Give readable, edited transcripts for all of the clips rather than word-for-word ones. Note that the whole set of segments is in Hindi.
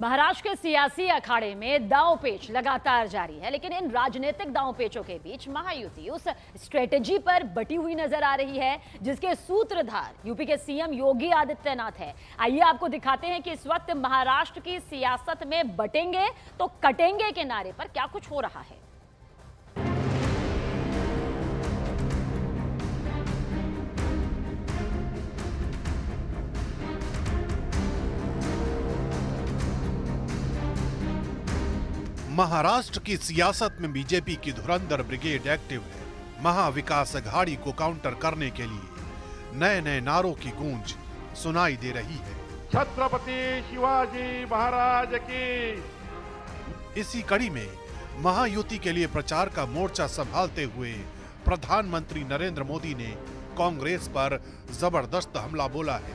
महाराष्ट्र के सियासी अखाड़े में दांव-पेच लगातार जारी है, लेकिन इन राजनीतिक दांव-पेचों के बीच महायुति उस स्ट्रेटेजी पर बटी हुई नजर आ रही है जिसके सूत्रधार यूपी के सीएम योगी आदित्यनाथ है। आइए आपको दिखाते हैं कि इस वक्त महाराष्ट्र की सियासत में बटेंगे तो कटेंगे के नारे पर क्या कुछ हो रहा है। महाराष्ट्र की सियासत में बीजेपी की धुरंधर ब्रिगेड एक्टिव है। महाविकास अघाड़ी को काउंटर करने के लिए नए नए नारों की गूंज सुनाई दे रही है। छत्रपति शिवाजी महाराज की। इसी कड़ी में महायुति के लिए प्रचार का मोर्चा संभालते हुए प्रधानमंत्री नरेंद्र मोदी ने कांग्रेस पर जबरदस्त हमला बोला है।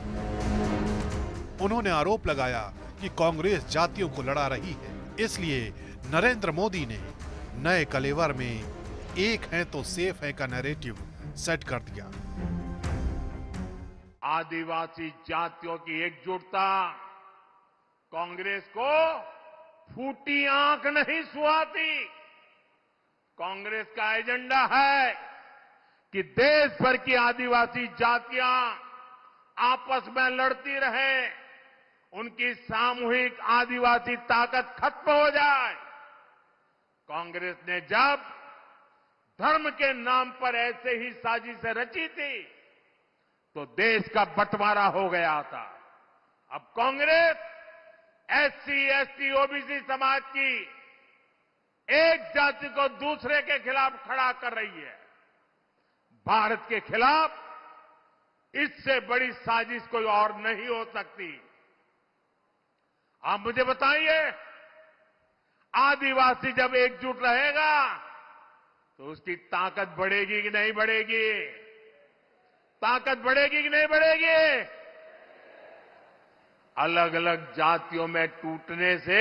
उन्होंने आरोप लगाया कि कांग्रेस जातियों को लड़ा रही है, इसलिए नरेंद्र मोदी ने नए कलेवर में एक है तो सेफ है का नैरेटिव सेट कर दिया। आदिवासी जातियों की एकजुटता कांग्रेस को फूटी आंख नहीं सुहाती। कांग्रेस का एजेंडा है कि देश भर की आदिवासी जातियां आपस में लड़ती रहें, उनकी सामूहिक आदिवासी ताकत खत्म हो जाए। कांग्रेस ने जब धर्म के नाम पर ऐसे ही साजिशें रची थी तो देश का बंटवारा हो गया था। अब कांग्रेस एससी, एसटी, ओबीसी समाज की एक जाति को दूसरे के खिलाफ खड़ा कर रही है। भारत के खिलाफ इससे बड़ी साजिश कोई और नहीं हो सकती। आप मुझे बताइए, आदिवासी जब एकजुट रहेगा तो उसकी ताकत बढ़ेगी कि नहीं बढ़ेगी? ताकत बढ़ेगी कि नहीं बढ़ेगी? अलग अलग जातियों में टूटने से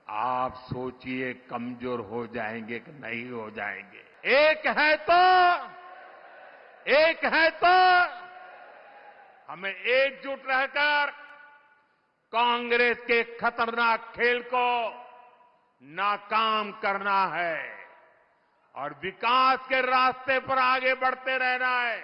आप सोचिए कमजोर हो जाएंगे कि नहीं हो जाएंगे। एक है तो हमें एकजुट रहकर कांग्रेस के खतरनाक खेल को नाकाम करना है और विकास के रास्ते पर आगे बढ़ते रहना है।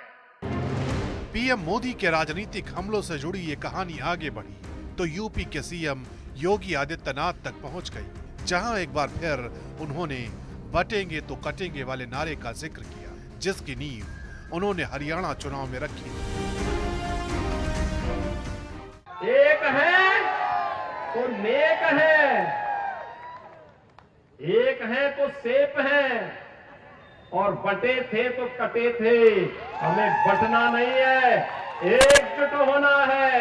पीएम मोदी के राजनीतिक हमलों से जुड़ी ये कहानी आगे बढ़ी तो यूपी के सीएम योगी आदित्यनाथ तक पहुंच गई, जहां एक बार फिर उन्होंने बटेंगे तो कटेंगे वाले नारे का जिक्र किया, जिसकी नींव उन्होंने हरियाणा चुनाव में रखी। एक है तो नेक है, एक है तो सेफ है, और बटे थे तो कटे थे। हमें बटना नहीं है, एकजुट होना है।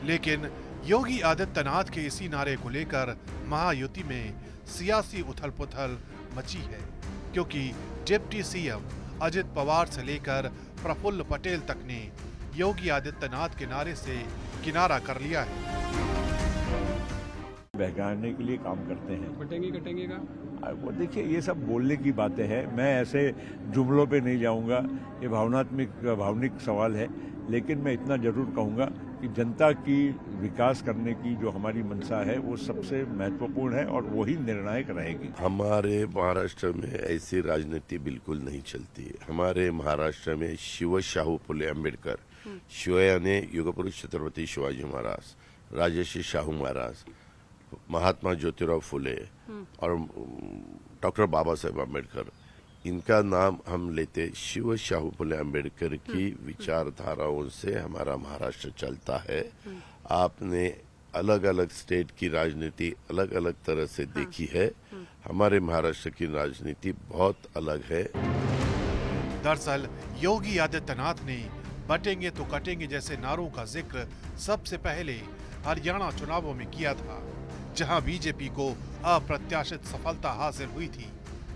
लेकिन योगी आदित्यनाथ के इसी नारे को लेकर महायुति में सियासी उथल-पुथल मची है, क्योंकि डिप्टी सीएम अजित पवार से लेकर प्रफुल्ल पटेल तक ने योगी आदित्यनाथ के नारे से किनारा कर लिया है। बहकाने के लिए काम करते हैं। बटेंगे कटेंगे का वो देखिए, ये सब बोलने की बातें हैं। मैं ऐसे जुमलों पे नहीं जाऊंगा, ये भावनिक सवाल है। लेकिन मैं इतना जरूर कहूंगा कि जनता की विकास करने की जो हमारी मंशा है वो सबसे महत्वपूर्ण है और वही निर्णायक रहेगी। हमारे महाराष्ट्र में ऐसी राजनीति बिल्कुल नहीं चलती है। हमारे महाराष्ट्र में शिव शाहू फुले अम्बेडकर, शिव यानी युगपुरुष छत्रपति शिवाजी महाराज, राजर्षि शाहू महाराज, महात्मा ज्योतिराव फुले और डॉक्टर बाबा साहेब अम्बेडकर, इनका नाम हम लेते। शिव शाहू फुले अम्बेडकर की विचारधाराओं से हमारा महाराष्ट्र चलता है। आपने अलग अलग स्टेट की राजनीति अलग अलग तरह से देखी है, हमारे महाराष्ट्र की राजनीति बहुत अलग है। दरअसल योगी आदित्यनाथ ने बटेंगे तो कटेंगे जैसे नारों का जिक्र सबसे पहले हरियाणा चुनावों में किया था, जहां बीजेपी को अप्रत्याशित सफलता हासिल हुई थी।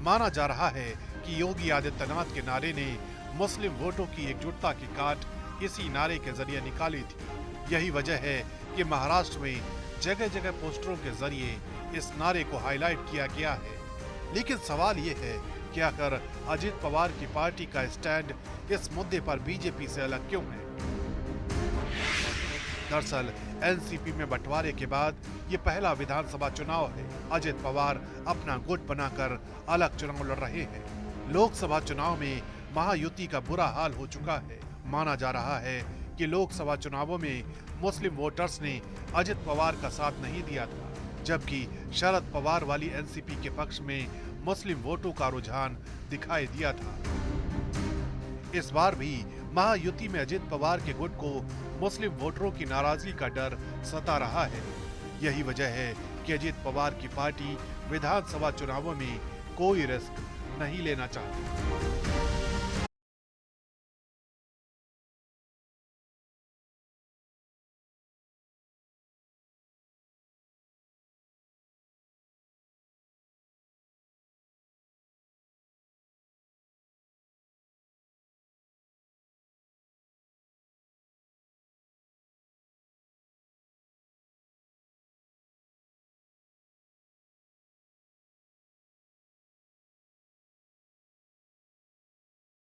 माना जा रहा है कि योगी आदित्यनाथ के नारे ने मुस्लिम वोटों की एकजुटता की काट इसी नारे के जरिए निकाली थी। यही वजह है कि महाराष्ट्र में जगह जगह पोस्टरों के जरिए इस नारे को हाईलाइट किया गया है। लेकिन सवाल ये है कि आखिर अजित पवार की पार्टी का स्टैंड इस मुद्दे पर बीजेपी से अलग क्यों है? दरअसल एनसीपी में बंटवारे के बाद ये पहला विधानसभा चुनाव है। अजित पवार अपना गुट बनाकर अलग चुनाव लड़ रहे हैं। लोकसभा चुनाव में महायुति का बुरा हाल हो चुका है। माना जा रहा है कि लोकसभा चुनावों में मुस्लिम वोटर्स ने अजित पवार का साथ नहीं दिया था, जबकि शरद पवार वाली एनसीपी के पक्ष में मुस्लिम वोटों का रुझान दिखाई दिया था। इस बार भी महायुति में अजित पवार के गुट को मुस्लिम वोटरों की नाराजगी का डर सता रहा है। यही वजह है कि अजित पवार की पार्टी विधानसभा चुनावों में कोई रिस्क नहीं लेना चाहती।